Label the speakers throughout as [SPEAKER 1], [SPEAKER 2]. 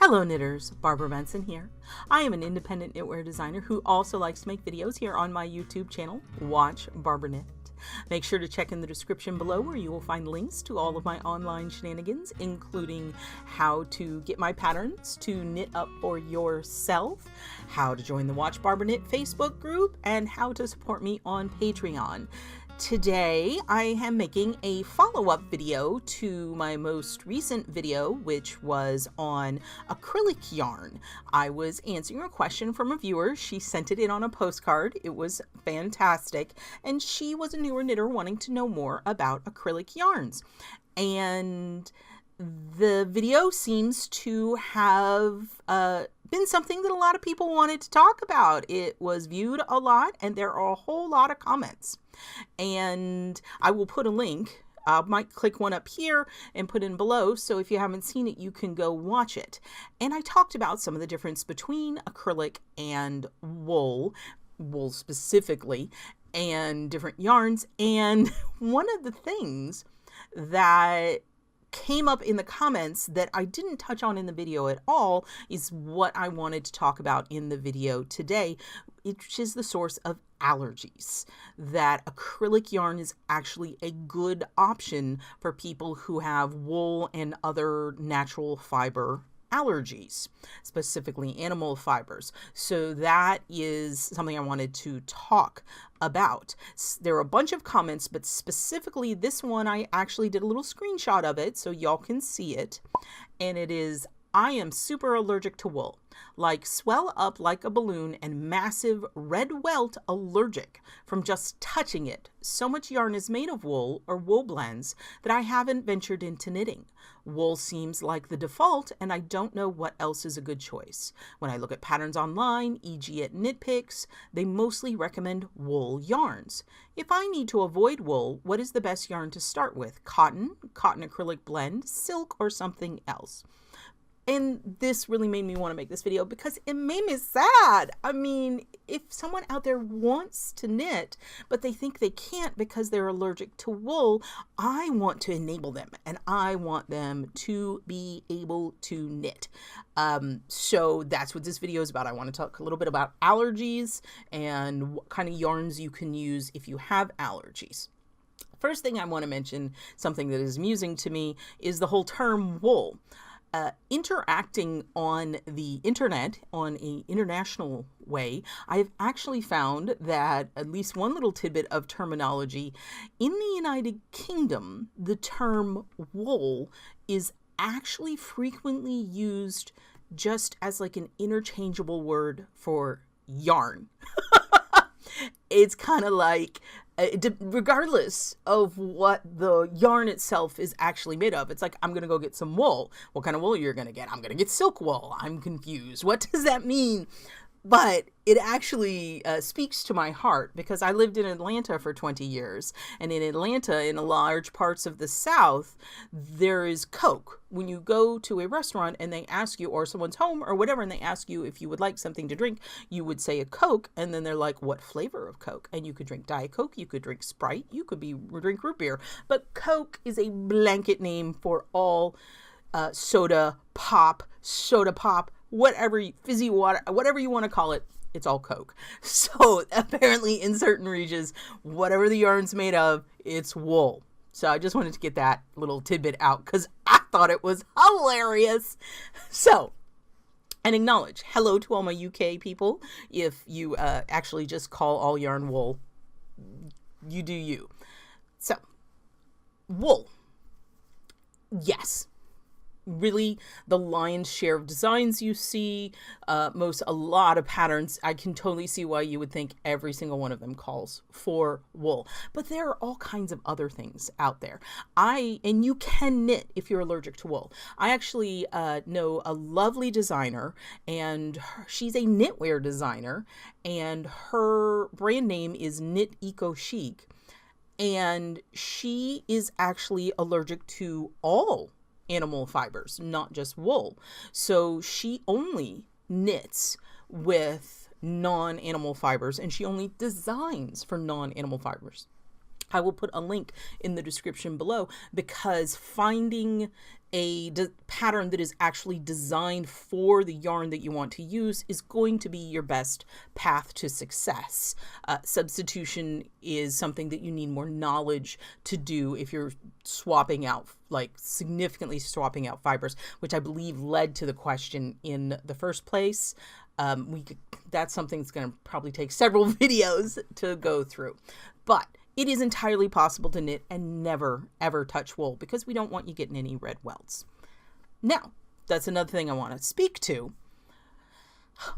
[SPEAKER 1] Hello knitters, Barbara Benson here. I am an independent knitwear designer who also likes to make videos here on my YouTube channel, Watch Barbara Knit. Make sure to check in the description below where you will find links to all of my online shenanigans, including how to get my patterns to knit up for yourself, how to join the Watch Barbara Knit Facebook group, and how to support me on Patreon. Today I am making a follow-up video to my most recent video, which was on acrylic yarn. I was answering a question from a viewer. She sent it in on a postcard. It was fantastic, and she was a newer knitter wanting to know more about acrylic yarns. And the video seems to have been something that a lot of people wanted to talk about. It was viewed a lot, and there are a whole lot of comments. And I will put a link. I might click one up here and put in below, so if you haven't seen it, you can go watch it. And I talked about some of the difference between acrylic and wool specifically, and different yarns. And one of the things that came up in the comments that I didn't touch on in the video at all is what I wanted to talk about in the video today, which is the source of allergies. That acrylic yarn is actually a good option for people who have wool and other natural fiber allergies, specifically animal fibers. So that is something I wanted to talk about. There are a bunch of comments, but specifically this one, I actually did a little screenshot of it so y'all can see it. And it is, I am super allergic to wool, like swell up like a balloon and massive red welt allergic from just touching it. So much yarn is made of wool or wool blends that I haven't ventured into knitting. Wool seems like the default, and I don't know what else is a good choice. When I look at patterns online, e.g. at KnitPicks, they mostly recommend wool yarns. If I need to avoid wool, what is the best yarn to start with? Cotton, cotton acrylic blend, silk, or something else? And this really made me want to make this video because it made me sad. I mean, if someone out there wants to knit, but they think they can't because they're allergic to wool, I want to enable them and I want them to be able to knit. So that's what this video is about. I want to talk a little bit about allergies and what kind of yarns you can use if you have allergies. First thing I want to mention, something that is amusing to me, is the whole term wool. Interacting on the internet on an international way, I've actually found that at least one little tidbit of terminology in the United Kingdom, the term wool is actually frequently used just as like an interchangeable word for yarn. It's kind of like, regardless of what the yarn itself is actually made of, it's like, I'm going to go get some wool. What kind of wool you're going to get? I'm going to get silk wool. I'm confused. What does that mean? But it actually speaks to my heart because I lived in Atlanta for 20 years. And in Atlanta, in large parts of the South, there is Coke. When you go to a restaurant and they ask you, or someone's home or whatever, and they ask you if you would like something to drink, you would say a Coke. And then they're like, what flavor of Coke? And you could drink Diet Coke, you could drink Sprite, you could drink root beer. But Coke is a blanket name for all soda pop, whatever, fizzy water, whatever you want to call it, it's all Coke. So apparently in certain regions, whatever the yarn's made of, it's wool. So I just wanted to get that little tidbit out because I thought it was hilarious. So, and acknowledge, hello to all my UK people. If you actually just call all yarn wool, you do you. So, wool. Yes. Really, the lion's share of designs you see, a lot of patterns, I can totally see why you would think every single one of them calls for wool. But there are all kinds of other things out there. And you can knit if you're allergic to wool. I actually know a lovely designer, and she's a knitwear designer, and her brand name is Knit Eco Chic. And she is actually allergic to all animal fibers, not just wool. So she only knits with non-animal fibers, and she only designs for non-animal fibers. I will put a link in the description below, because finding a pattern that is actually designed for the yarn that you want to use is going to be your best path to success. Substitution is something that you need more knowledge to do if you're swapping out, like significantly swapping out fibers, which I believe led to the question in the first place. That's something that's going to probably take several videos to go through. But it is entirely possible to knit and never, ever touch wool, because we don't want you getting any red welts. Now, that's another thing I want to speak to.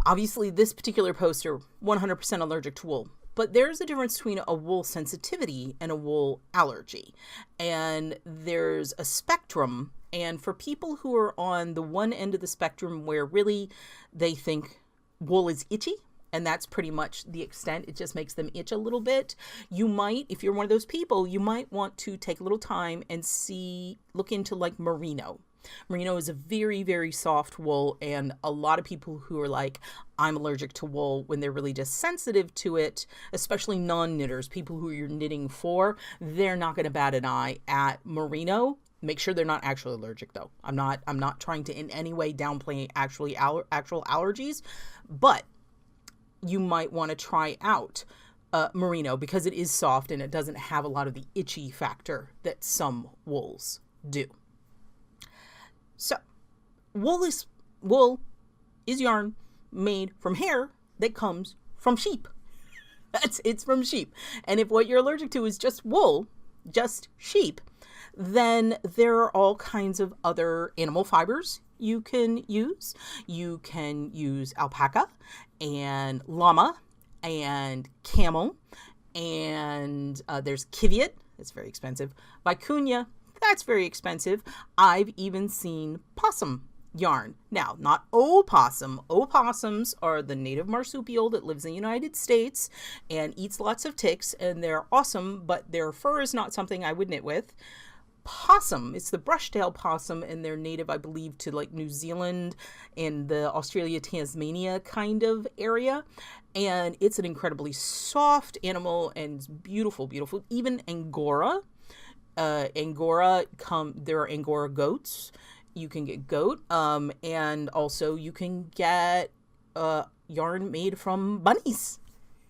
[SPEAKER 1] Obviously, this particular poster, 100% allergic to wool. But there's a difference between a wool sensitivity and a wool allergy. And there's a spectrum. And for people who are on the one end of the spectrum where really they think wool is itchy, and that's pretty much the extent, it just makes them itch a little bit, you might, if you're one of those people, you might want to take a little time and look into like merino. Merino is a very, very soft wool, and a lot of people who are like, I'm allergic to wool, when they're really just sensitive to it, especially non-knitters, people who you're knitting for, they're not going to bat an eye at merino. Make sure they're not actually allergic, though. I'm not trying to in any way downplay actual allergies, but you might want to try out merino, because it is soft and it doesn't have a lot of the itchy factor that some wools do. So wool is yarn made from hair that comes from sheep. It's from sheep. And if what you're allergic to is just wool, just sheep, then there are all kinds of other animal fibers you can use. You can use alpaca and llama and camel, and there's kiviot, that's very expensive, vicuña, that's very expensive. I've even seen possum yarn. Now, not opossum. Opossums are the native marsupial that lives in the United States and eats lots of ticks, and they're awesome, but their fur is not something I would knit with. Possum, it's the brush-tailed possum, and they're native, I believe, to like New Zealand and the Australia, Tasmania kind of area. And it's an incredibly soft animal and beautiful, beautiful. Even Angora. There are Angora goats. You can get goat, and also you can get yarn made from bunnies.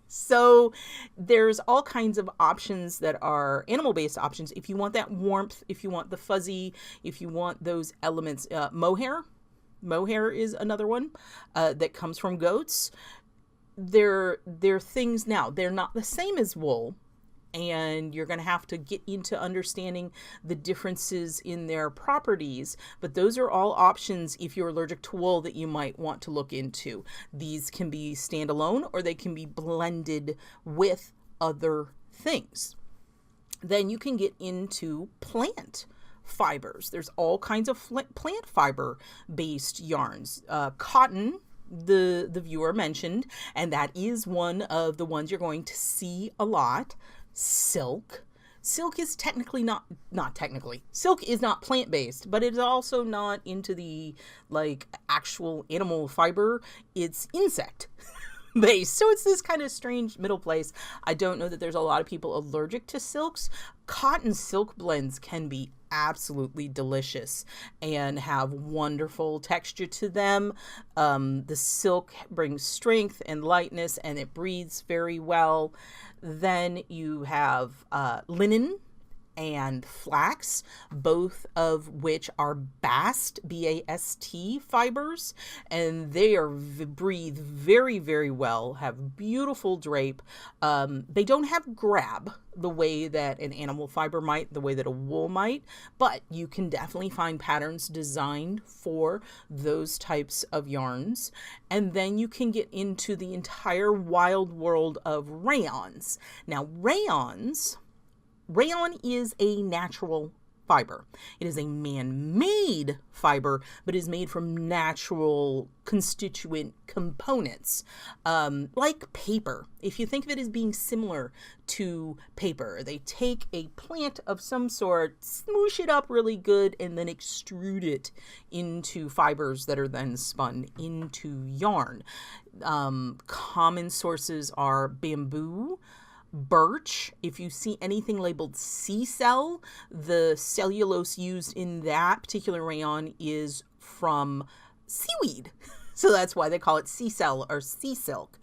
[SPEAKER 1] So there's all kinds of options that are animal-based options. If you want that warmth, if you want the fuzzy, if you want those elements, mohair is another one that comes from goats. They're things now. They're not the same as wool, and you're going to have to get into understanding the differences in their properties. But those are all options if you're allergic to wool that you might want to look into. These can be standalone, or they can be blended with other things. Then you can get into plant fibers. There's all kinds of plant fiber based yarns. Cotton, the viewer mentioned, and that is one of the ones you're going to see a lot. Silk is technically silk is not plant-based, but it's also not into the like actual animal fiber. It's insect based. So it's this kind of strange middle place. I don't know that there's a lot of people allergic to silks. Cotton silk blends can be absolutely delicious and have wonderful texture to them. The silk brings strength and lightness, and it breathes very well. Then you have linen and flax, both of which are bast, B-A-S-T fibers, and they breathe very, very well, have beautiful drape. They don't have grab the way that an animal fiber might, the way that a wool might, but you can definitely find patterns designed for those types of yarns. And then you can get into the entire wild world of rayons. Now, rayon is a natural fiber. It is a man-made fiber, but is made from natural constituent components, like paper. If you think of it as being similar to paper, they take a plant of some sort, smoosh it up really good, and then extrude it into fibers that are then spun into yarn. Common sources are bamboo, Birch. If you see anything labeled C-cell, the cellulose used in that particular rayon is from seaweed. So that's why they call it C-cell or sea silk.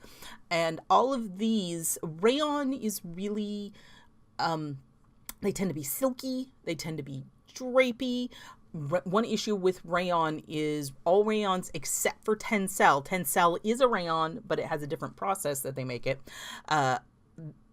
[SPEAKER 1] And all of these, rayon is really, they tend to be silky. They tend to be drapey. One issue with rayon is all rayons except for Tencel. Tencel is a rayon, but it has a different process that they make it.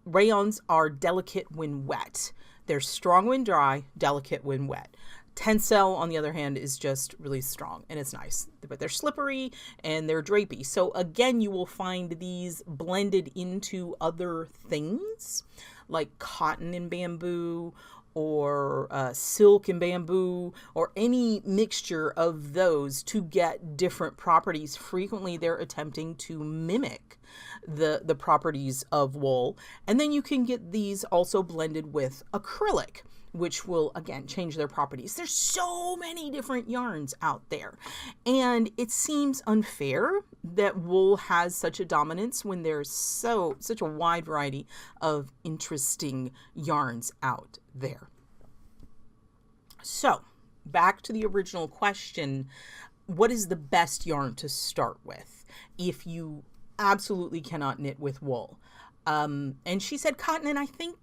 [SPEAKER 1] Rayons are delicate when wet. They're strong when dry, delicate when wet. Tencel, on the other hand, is just really strong and it's nice, but they're slippery and they're drapey. So again, you will find these blended into other things like cotton and bamboo, or silk and bamboo, or any mixture of those to get different properties. Frequently, they're attempting to mimic the properties of wool. And then you can get these also blended with acrylic, which will, again, change their properties. There's so many different yarns out there. And it seems unfair that wool has such a dominance when there's such a wide variety of interesting yarns out there. So, back to the original question, what is the best yarn to start with if you absolutely cannot knit with wool? And she said cotton, and I think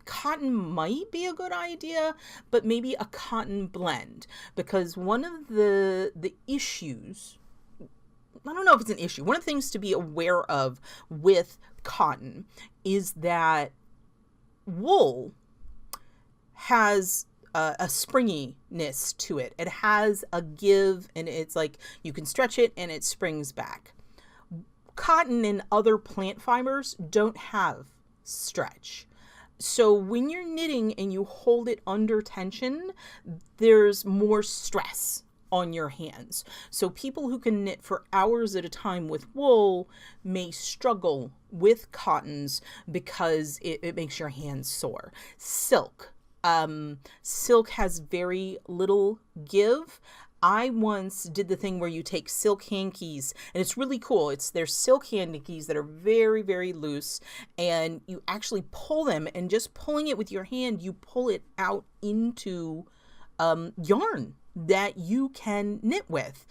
[SPEAKER 1] cotton might be a good idea, but maybe a cotton blend, because one of the issues, I don't know if it's an issue, one of the things to be aware of with cotton is that wool has a springiness to it. It has a give, and it's like you can stretch it and it springs back. Cotton and other plant fibers don't have stretch. So when you're knitting and you hold it under tension, there's more stress on your hands. So people who can knit for hours at a time with wool may struggle with cottons because it makes your hands sore. Silk. Silk has very little give. I once did the thing where you take silk hankies, and it's really cool. They're silk hankies that are very, very loose, and you actually pull them, and just pulling it with your hand, you pull it out into yarn that you can knit with.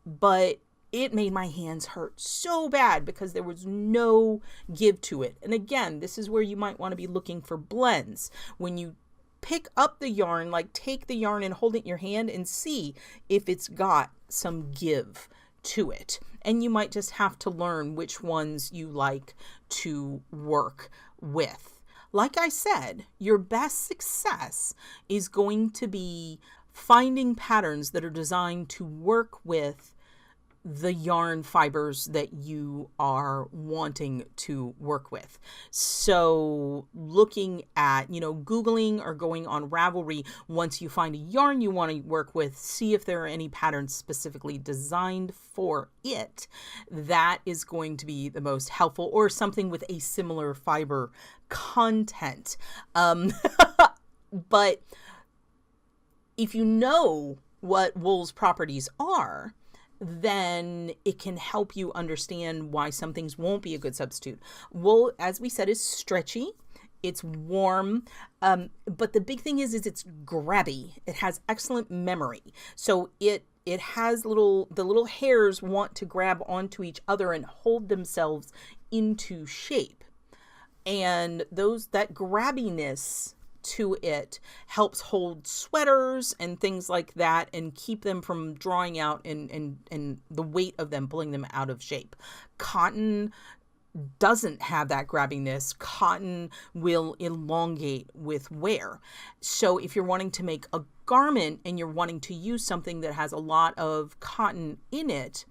[SPEAKER 1] But it made my hands hurt so bad because there was no give to it. And again, this is where you might want to be looking for blends. When you pick up the yarn, like take the yarn and hold it in your hand and see if it's got some give to it. And you might just have to learn which ones you like to work with. Like I said, your best success is going to be finding patterns that are designed to work with the yarn fibers that you are wanting to work with. So looking at, Googling or going on Ravelry, once you find a yarn you want to work with, see if there are any patterns specifically designed for it. That is going to be the most helpful, or something with a similar fiber content. But if you know what wool's properties are, then it can help you understand why some things won't be a good substitute. Wool, as we said, is stretchy. It's warm. But the big thing is it's grabby. It has excellent memory. So it has the little hairs want to grab onto each other and hold themselves into shape. And that grabbiness to it helps hold sweaters and things like that and keep them from drawing out and the weight of them pulling them out of shape. Cotton doesn't have that grabbiness. Cotton will elongate with wear. So if you're wanting to make a garment and you're wanting to use something that has a lot of cotton in it,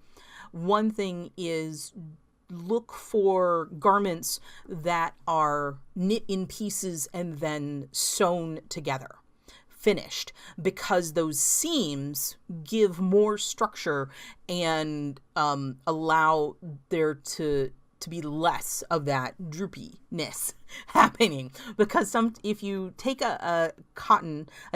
[SPEAKER 1] one thing is look for garments that are knit in pieces and then sewn together, finished, because those seams give more structure and allow there to to be less of that droopiness happening. Because if you take a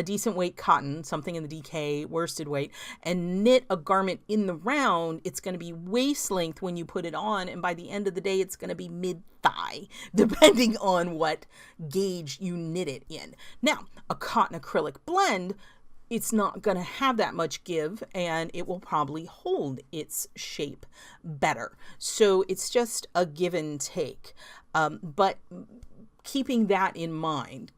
[SPEAKER 1] decent weight cotton, something in the DK worsted weight, and knit a garment in the round, it's going to be waist length when you put it on, and by the end of the day it's going to be mid-thigh, depending on what gauge you knit it in. Now, a cotton acrylic blend, it's not going to have that much give, and it will probably hold its shape better. So it's just a give and take. But keeping that in mind,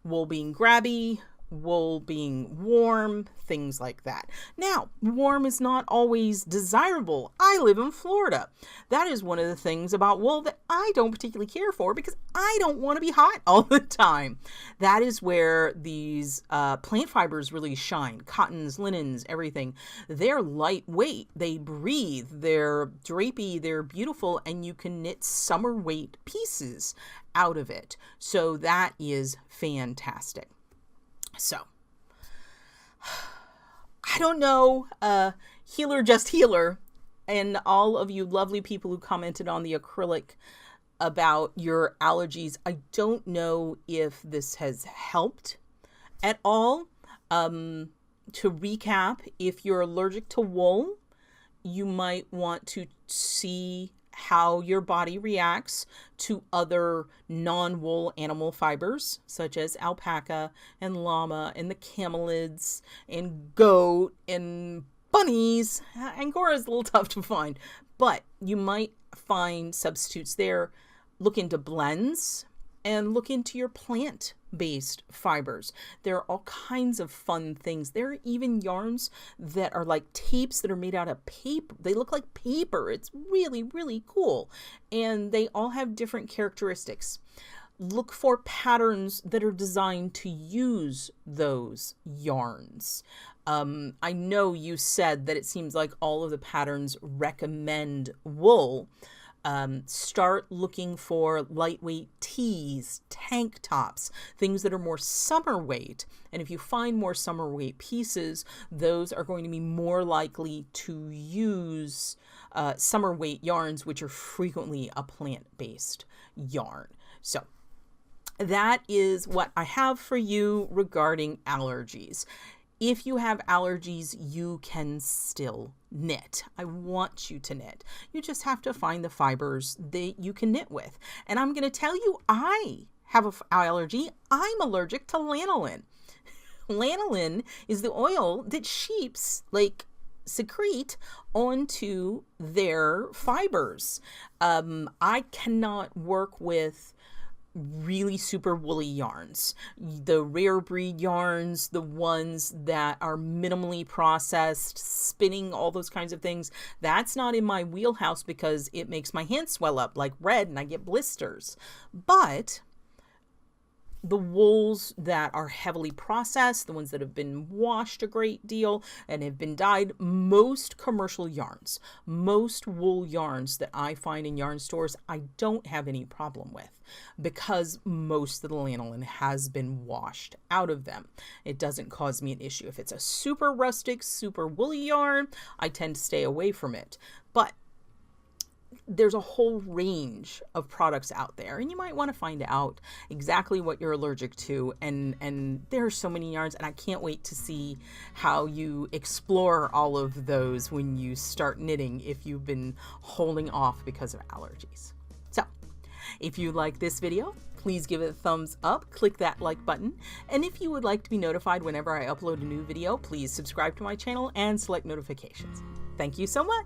[SPEAKER 1] wool being grabby, wool being warm, things like that. Now, warm is not always desirable. I live in Florida. That is one of the things about wool that I don't particularly care for, because I don't want to be hot all the time. That is where these plant fibers really shine. Cottons, linens, everything. They're lightweight. They breathe. They're drapey. They're beautiful. And you can knit summer weight pieces out of it. So that is fantastic. So, I don't know, healer, just healer, and all of you lovely people who commented on the acrylic about your allergies. I don't know if this has helped at all. To recap, if you're allergic to wool, you might want to see how your body reacts to other non-wool animal fibers, such as alpaca and llama and the camelids and goat and bunnies. Angora is a little tough to find, but you might find substitutes there. Look into blends and look into your plant-based fibers. There are all kinds of fun things. There are even yarns that are like tapes that are made out of paper. They look like paper. It's really, really cool. And they all have different characteristics. Look for patterns that are designed to use those yarns. I know you said that it seems like all of the patterns recommend wool. Start looking for lightweight tees, tank tops, things that are more summer weight. And if you find more summer weight pieces, those are going to be more likely to use summer weight yarns, which are frequently a plant-based yarn. So that is what I have for you regarding allergies. If you have allergies, you can still knit. I want you to knit. You just have to find the fibers that you can knit with. And I'm going to tell you, I have an allergy. I'm allergic to lanolin. Lanolin is the oil that sheep secrete onto their fibers. I cannot work with really super woolly yarns. The rare breed yarns, the ones that are minimally processed, spinning, all those kinds of things, that's not in my wheelhouse because it makes my hands swell up like red and I get blisters. But the wools that are heavily processed, the ones that have been washed a great deal and have been dyed, most commercial yarns, most wool yarns that I find in yarn stores, I don't have any problem with because most of the lanolin has been washed out of them. It doesn't cause me an issue. If it's a super rustic, super woolly yarn, I tend to stay away from it. But there's a whole range of products out there, and you might want to find out exactly what you're allergic to. And there are so many yarns, and I can't wait to see how you explore all of those when you start knitting if you've been holding off because of allergies. So if you like this video, please give it a thumbs up, click that like button, and if you would like to be notified whenever I upload a new video, please subscribe to my channel and select notifications. Thank you so much.